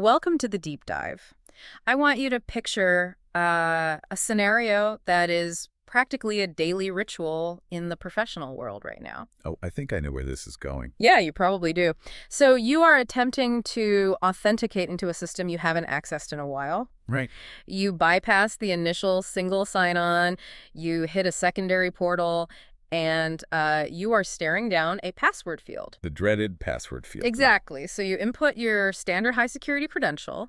welcome to the deep dive. I want you to picture a scenario that is practically a daily ritual in the professional world right now. Oh, I think I know where this is going. Yeah, you probably do. So you are attempting to authenticate into a system you haven't accessed in a while. Right. You bypass the initial single sign-on, you hit a secondary portal, and you are staring down a password field. The dreaded password field. Exactly. So you input your standard high security credential,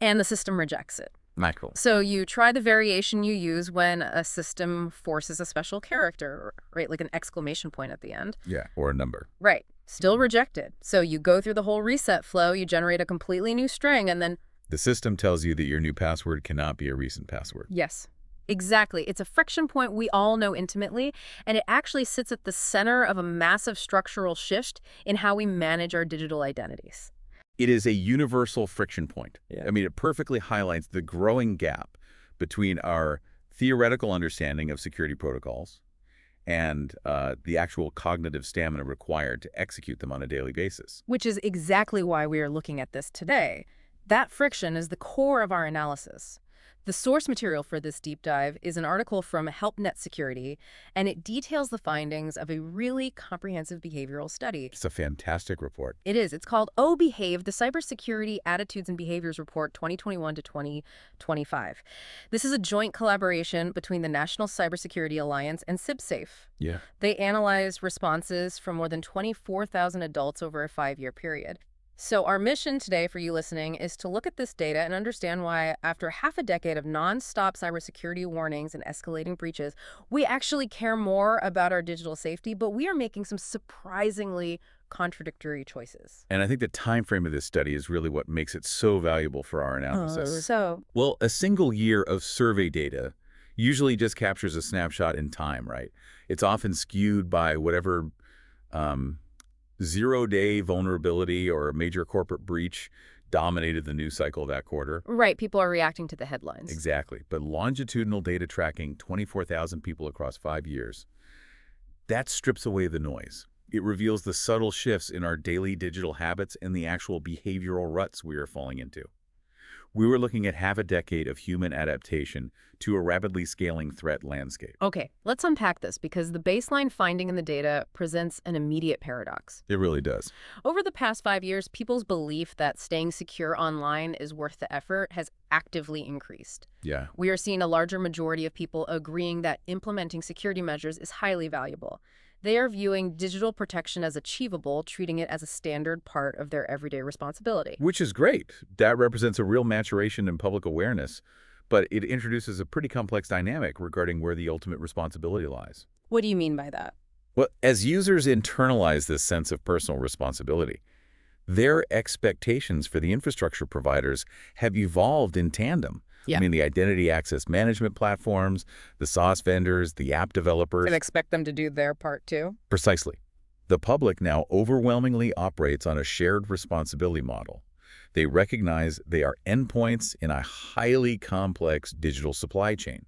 and the system rejects it. Michael. So you try the variation you use when a system forces a special character, right? Like an exclamation point at the end. Yeah, or a number. Right. Still rejected. So you go through the whole reset flow, you generate a completely new string, and then... The system tells you that your new password cannot be a recent password. Yes. Exactly. It's a friction point we all know intimately, and it actually sits at the center of a massive structural shift in how we manage our digital identities. It is a universal friction point. Yeah. I mean, it perfectly highlights the growing gap between our theoretical understanding of security protocols and the actual cognitive stamina required to execute them on a daily basis. Which is exactly why we are looking at this today. That friction is the core of our analysis. The source material for this deep dive is an article from HelpNet Security, and it details the findings of a really comprehensive behavioral study. It's a fantastic report. It is. It's called Oh Behave, the Cybersecurity Attitudes and Behaviors Report 2021 to 2025. This is a joint collaboration between the National Cybersecurity Alliance and CibSafe. Yeah. They analyzed responses from more than 24,000 adults over a 5-year period. So our mission today for you listening is to look at this data and understand why, after half a decade of non-stop cybersecurity warnings and escalating breaches, we actually care more about our digital safety, but we are making some surprisingly contradictory choices. And I think the time frame of this study is really what makes it so valuable for our analysis. Well, a single year of survey data usually just captures a snapshot in time, right? It's often skewed by whatever zero-day vulnerability or a major corporate breach dominated the news cycle that quarter. Right, people are reacting to the headlines. Exactly. But longitudinal data tracking 24,000 people across 5 years, that strips away the noise. It reveals the subtle shifts in our daily digital habits and the actual behavioral ruts we are falling into. We were looking at half a decade of human adaptation to a rapidly scaling threat landscape. Okay, let's unpack this because the baseline finding in the data presents an immediate paradox. It really does. Over the past 5 years, people's belief that staying secure online is worth the effort has actively increased. Yeah. We are seeing a larger majority of people agreeing that implementing security measures is highly valuable. They are viewing digital protection as achievable, treating it as a standard part of their everyday responsibility. Which is great. That represents a real maturation in public awareness, but it introduces a pretty complex dynamic regarding where the ultimate responsibility lies. What do you mean by that? Well, as users internalize this sense of personal responsibility, their expectations for the infrastructure providers have evolved in tandem. Yeah. I mean, the identity access management platforms, the SaaS vendors, the app developers. And expect them to do their part too? Precisely. The public now overwhelmingly operates on a shared responsibility model. They recognize they are endpoints in a highly complex digital supply chain.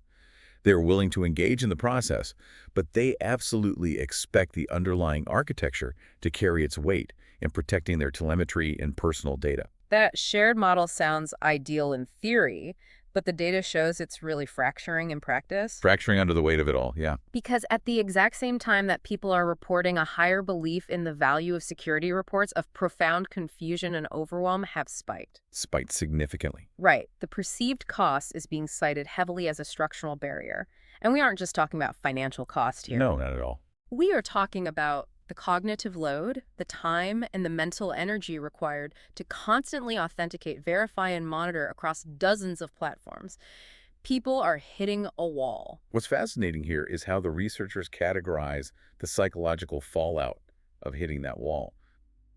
They're willing to engage in the process, but they absolutely expect the underlying architecture to carry its weight in protecting their telemetry and personal data. That shared model sounds ideal in theory, but the data shows it's really fracturing in practice. Fracturing under the weight of it all, yeah. Because at the exact same time that people are reporting a higher belief in the value of security, reports of profound confusion and overwhelm have spiked. Spiked significantly. Right. The perceived cost is being cited heavily as a structural barrier. And we aren't just talking about financial cost here. No, not at all. We are talking about the cognitive load, the time, and the mental energy required to constantly authenticate, verify, and monitor across dozens of platforms. People are hitting a wall. What's fascinating here is how the researchers categorize the psychological fallout of hitting that wall.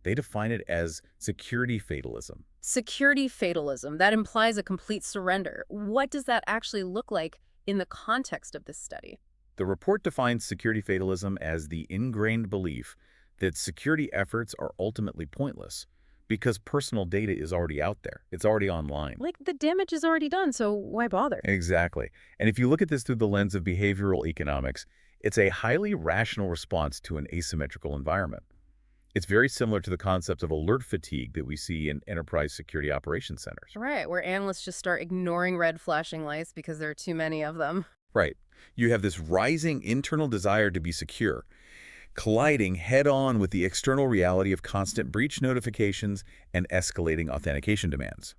They define it as security fatalism. Security fatalism. That implies a complete surrender. What does that actually look like in the context of this study? The report defines security fatalism as the ingrained belief that security efforts are ultimately pointless because personal data is already out there. It's already online. Like, the damage is already done, so why bother? Exactly. And if you look at this through the lens of behavioral economics, it's a highly rational response to an asymmetrical environment. It's very similar to the concept of alert fatigue that we see in enterprise security operations centers. Right, where analysts just start ignoring red flashing lights because there are too many of them. Right. You have this rising internal desire to be secure, colliding head-on with the external reality of constant breach notifications and escalating authentication demands.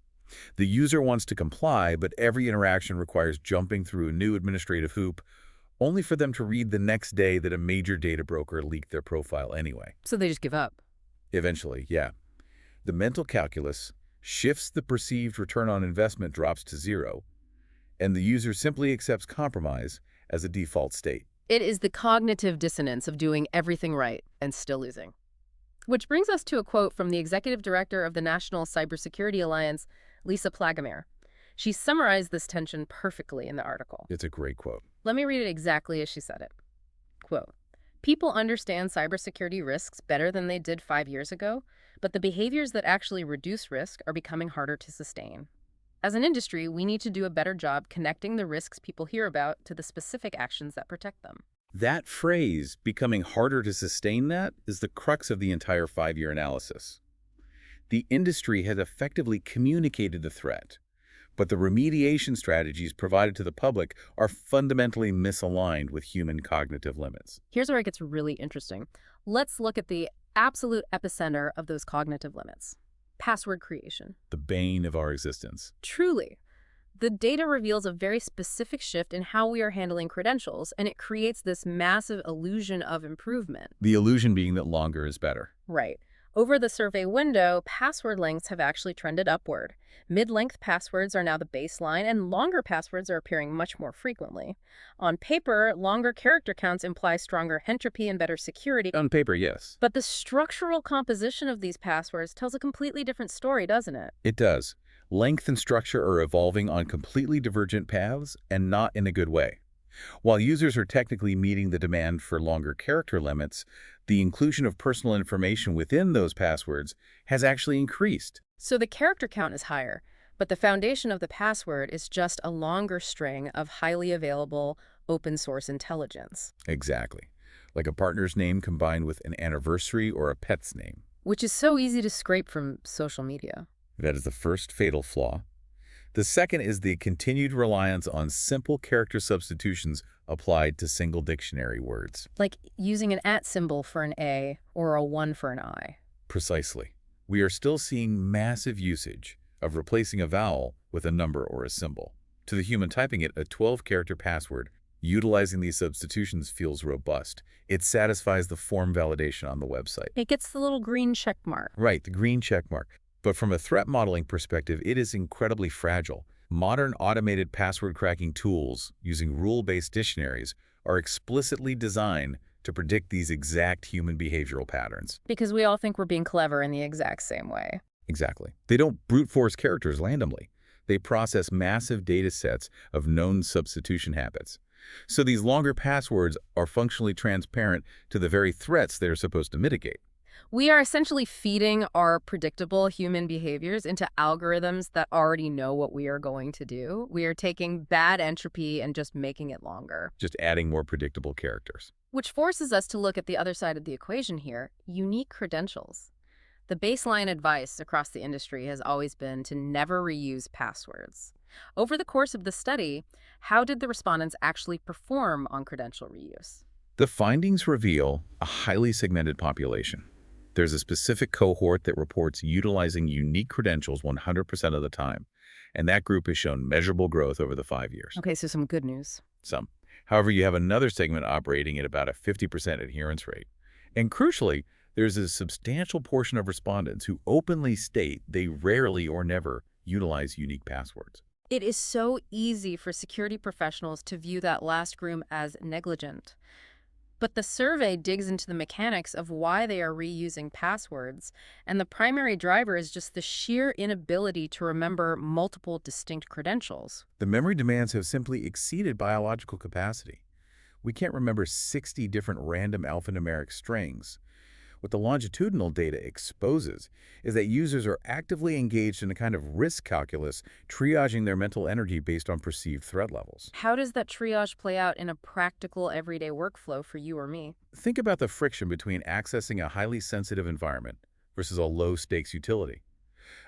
The user wants to comply, but every interaction requires jumping through a new administrative hoop, only for them to read the next day that a major data broker leaked their profile anyway. So they just give up. Eventually, yeah. The mental calculus shifts, the perceived return on investment drops to zero, and the user simply accepts compromise as a default state. It is the cognitive dissonance of doing everything right and still losing. Which brings us to a quote from the executive director of the National Cybersecurity Alliance, Lisa Plagamere. She summarized this tension perfectly in the article. It's a great quote. Let me read it exactly as she said it. Quote, "People understand cybersecurity risks better than they did 5 years ago, but the behaviors that actually reduce risk are becoming harder to sustain. As an industry, we need to do a better job connecting the risks people hear about to the specific actions that protect them." That phrase, becoming harder to sustain that, is the crux of the entire 5-year analysis. The industry has effectively communicated the threat, but the remediation strategies provided to the public are fundamentally misaligned with human cognitive limits. Here's where it gets really interesting. Let's look at the absolute epicenter of those cognitive limits. Password creation. The bane of our existence. Truly. The data reveals a very specific shift in how we are handling credentials, and it creates this massive illusion of improvement. The illusion being that longer is better. Right. Over the survey window, password lengths have actually trended upward. Mid-length passwords are now the baseline, and longer passwords are appearing much more frequently. On paper, longer character counts imply stronger entropy and better security. On paper, yes. But the structural composition of these passwords tells a completely different story, doesn't it? It does. Length and structure are evolving on completely divergent paths, and not in a good way. While users are technically meeting the demand for longer character limits, the inclusion of personal information within those passwords has actually increased. So the character count is higher, but the foundation of the password is just a longer string of highly available open source intelligence. Exactly. Like a partner's name combined with an anniversary or a pet's name. Which is so easy to scrape from social media. That is the first fatal flaw. The second is the continued reliance on simple character substitutions applied to single dictionary words. Like using an @ symbol for an A or a 1 for an I. Precisely. We are still seeing massive usage of replacing a vowel with a number or a symbol. To the human typing it, a 12-character password utilizing these substitutions feels robust. It satisfies the form validation on the website. It gets the little green check mark. Right, the green check mark. But from a threat modeling perspective, it is incredibly fragile. Modern automated password cracking tools using rule-based dictionaries are explicitly designed to predict these exact human behavioral patterns. Because we all think we're being clever in the exact same way. Exactly. They don't brute force characters randomly. They process massive data sets of known substitution habits. So these longer passwords are functionally transparent to the very threats they're supposed to mitigate. We are essentially feeding our predictable human behaviors into algorithms that already know what we are going to do. We are taking bad entropy and just making it longer. Just adding more predictable characters. Which forces us to look at the other side of the equation here, unique credentials. The baseline advice across the industry has always been to never reuse passwords. Over the course of the study, how did the respondents actually perform on credential reuse? The findings reveal a highly segmented population. There's a specific cohort that reports utilizing unique credentials 100% of the time, and that group has shown measurable growth over the 5 years. Okay, so some good news. Some. However, you have another segment operating at about a 50% adherence rate. And crucially, there's a substantial portion of respondents who openly state they rarely or never utilize unique passwords. It is so easy for security professionals to view that last group as negligent. But the survey digs into the mechanics of why they are reusing passwords, and the primary driver is just the sheer inability to remember multiple distinct credentials. The memory demands have simply exceeded biological capacity. We can't remember 60 different random alphanumeric strings. What the longitudinal data exposes is that users are actively engaged in a kind of risk calculus, triaging their mental energy based on perceived threat levels. How does that triage play out in a practical everyday workflow for you or me? Think about the friction between accessing a highly sensitive environment versus a low-stakes utility.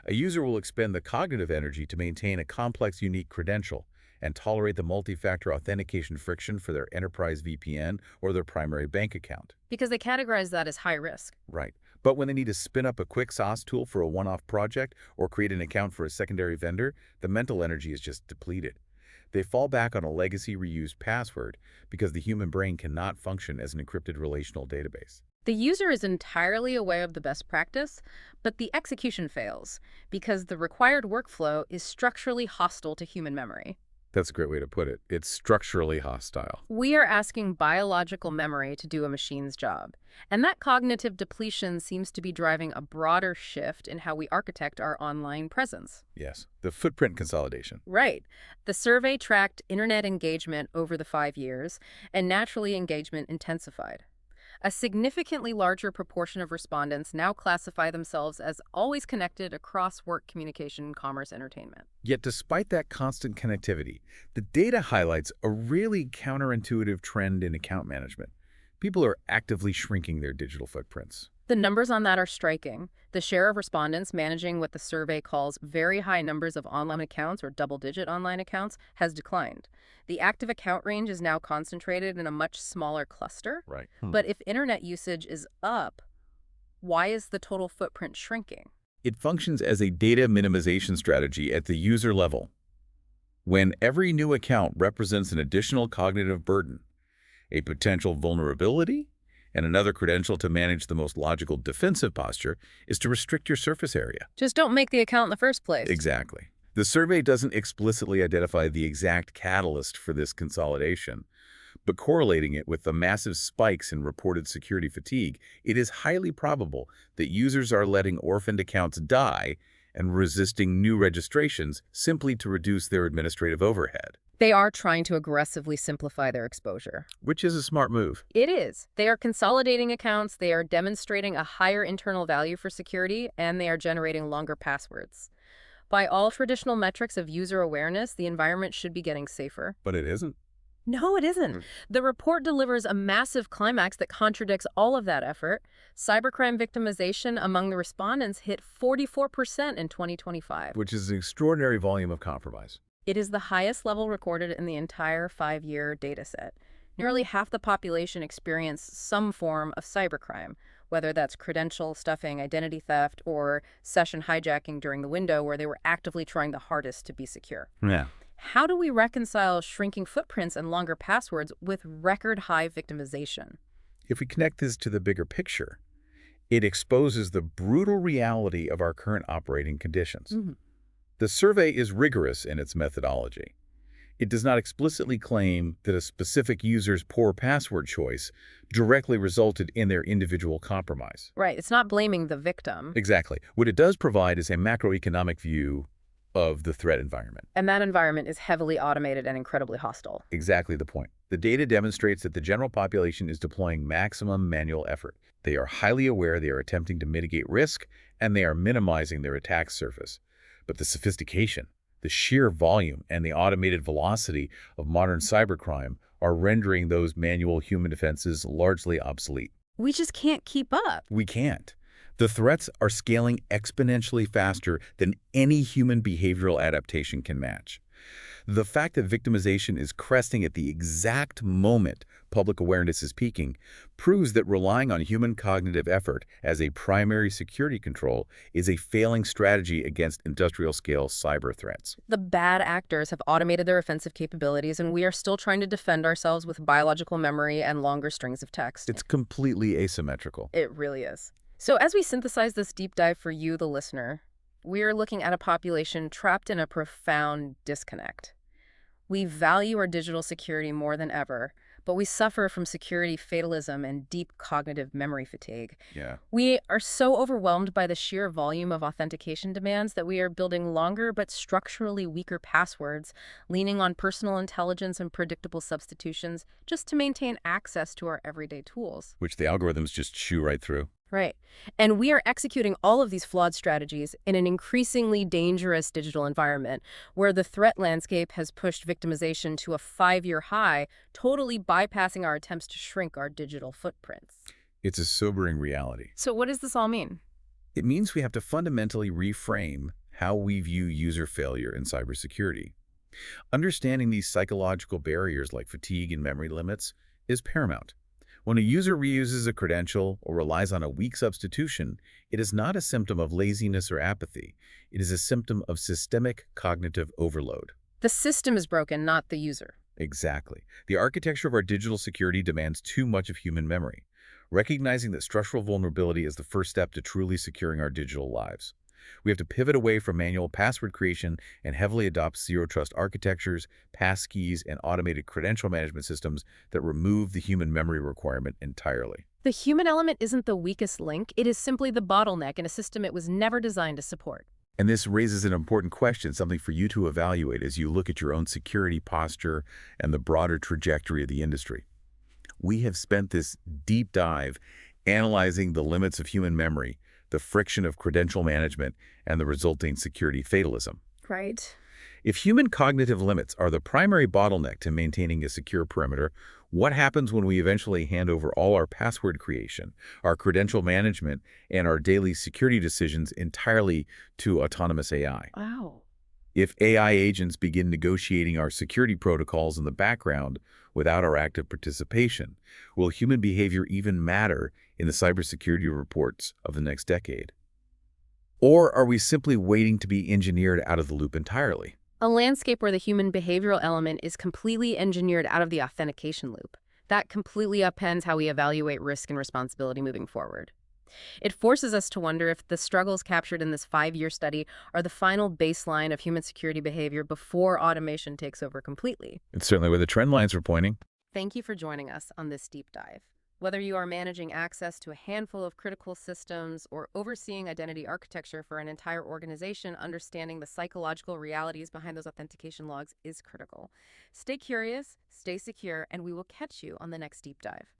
A user will expend the cognitive energy to maintain a complex, unique credential and tolerate the multi-factor authentication friction for their enterprise VPN or their primary bank account. Because they categorize that as high risk. Right. But when they need to spin up a quick sauce tool for a one-off project or create an account for a secondary vendor, the mental energy is just depleted. They fall back on a legacy reused password because the human brain cannot function as an encrypted relational database. The user is entirely aware of the best practice, but the execution fails because the required workflow is structurally hostile to human memory. That's a great way to put it. It's structurally hostile. We are asking biological memory to do a machine's job, and that cognitive depletion seems to be driving a broader shift in how we architect our online presence. Yes, the footprint consolidation. Right. The survey tracked internet engagement over the 5 years, and naturally engagement intensified. A significantly larger proportion of respondents now classify themselves as always connected across work, communication, commerce, entertainment. Yet despite that constant connectivity, the data highlights a really counterintuitive trend in account management. People are actively shrinking their digital footprints. The numbers on that are striking. The share of respondents managing what the survey calls very high numbers of online accounts or double-digit online accounts has declined. The active account range is now concentrated in a much smaller cluster. Right. But if internet usage is up, why is the total footprint shrinking? It functions as a data minimization strategy at the user level. When every new account represents an additional cognitive burden, a potential vulnerability, and another credential to manage the most logical defensive posture is to restrict your surface area. Just don't make the account in the first place. Exactly. The survey doesn't explicitly identify the exact catalyst for this consolidation, but correlating it with the massive spikes in reported security fatigue, it is highly probable that users are letting orphaned accounts die and resisting new registrations simply to reduce their administrative overhead. They are trying to aggressively simplify their exposure. Which is a smart move. It is. They are consolidating accounts, they are demonstrating a higher internal value for security, and they are generating longer passwords. By all traditional metrics of user awareness, the environment should be getting safer. But it isn't. No, it isn't. The report delivers a massive climax that contradicts all of that effort. Cybercrime victimization among the respondents hit 44% in 2025. Which is an extraordinary volume of compromise. It is the highest level recorded in the entire 5-year dataset. Nearly half the population experienced some form of cybercrime, whether that's credential stuffing, identity theft, or session hijacking during the window where they were actively trying the hardest to be secure. Yeah. How do we reconcile shrinking footprints and longer passwords with record high victimization? If we connect this to the bigger picture, it exposes the brutal reality of our current operating conditions. The survey is rigorous in its methodology. It does not explicitly claim that a specific user's poor password choice directly resulted in their individual compromise. Right, it's not blaming the victim. Exactly. What it does provide is a macroeconomic view of the threat environment. And that environment is heavily automated and incredibly hostile. Exactly the point. The data demonstrates that the general population is deploying maximum manual effort. They are highly aware they are attempting to mitigate risk, and they are minimizing their attack surface. But the sophistication, the sheer volume, and the automated velocity of modern cybercrime are rendering those manual human defenses largely obsolete. We just can't keep up. We can't. The threats are scaling exponentially faster than any human behavioral adaptation can match. The fact that victimization is cresting at the exact moment public awareness is peaking proves that relying on human cognitive effort as a primary security control is a failing strategy against industrial-scale cyber threats. The bad actors have automated their offensive capabilities, and we are still trying to defend ourselves with biological memory and longer strings of text. It's completely asymmetrical. It really is. So as we synthesize this deep dive for you, the listener, we are looking at a population trapped in a profound disconnect. We value our digital security more than ever, but we suffer from security fatalism and deep cognitive memory fatigue. Yeah. We are so overwhelmed by the sheer volume of authentication demands that we are building longer but structurally weaker passwords, leaning on personal intelligence and predictable substitutions just to maintain access to our everyday tools. Which the algorithms just chew right through. Right. And we are executing all of these flawed strategies in an increasingly dangerous digital environment where the threat landscape has pushed victimization to a 5-year high, totally bypassing our attempts to shrink our digital footprints. It's a sobering reality. So what does this all mean? It means we have to fundamentally reframe how we view user failure in cybersecurity. Understanding these psychological barriers like fatigue and memory limits is paramount. When a user reuses a credential or relies on a weak substitution, it is not a symptom of laziness or apathy. It is a symptom of systemic cognitive overload. The system is broken, not the user. Exactly. The architecture of our digital security demands too much of human memory. Recognizing that structural vulnerability is the first step to truly securing our digital lives. We have to pivot away from manual password creation and heavily adopt zero-trust architectures, passkeys, and automated credential management systems that remove the human memory requirement entirely. The human element isn't the weakest link, it is simply the bottleneck in a system it was never designed to support. And this raises an important question, something for you to evaluate as you look at your own security posture and the broader trajectory of the industry. We have spent this deep dive analyzing the limits of human memory, the friction of credential management, and the resulting security fatalism. Right. If human cognitive limits are the primary bottleneck to maintaining a secure perimeter, what happens when we eventually hand over all our password creation, our credential management, and our daily security decisions entirely to autonomous AI? Wow. If AI agents begin negotiating our security protocols in the background without our active participation, will human behavior even matter in the cybersecurity reports of the next decade? Or are we simply waiting to be engineered out of the loop entirely? A landscape where the human behavioral element is completely engineered out of the authentication loop. That completely upends how we evaluate risk and responsibility moving forward. It forces us to wonder if the struggles captured in this 5-year study are the final baseline of human security behavior before automation takes over completely. It's certainly where the trend lines are pointing. Thank you for joining us on this deep dive. Whether you are managing access to a handful of critical systems or overseeing identity architecture for an entire organization, understanding the psychological realities behind those authentication logs is critical. Stay curious, stay secure, and we will catch you on the next deep dive.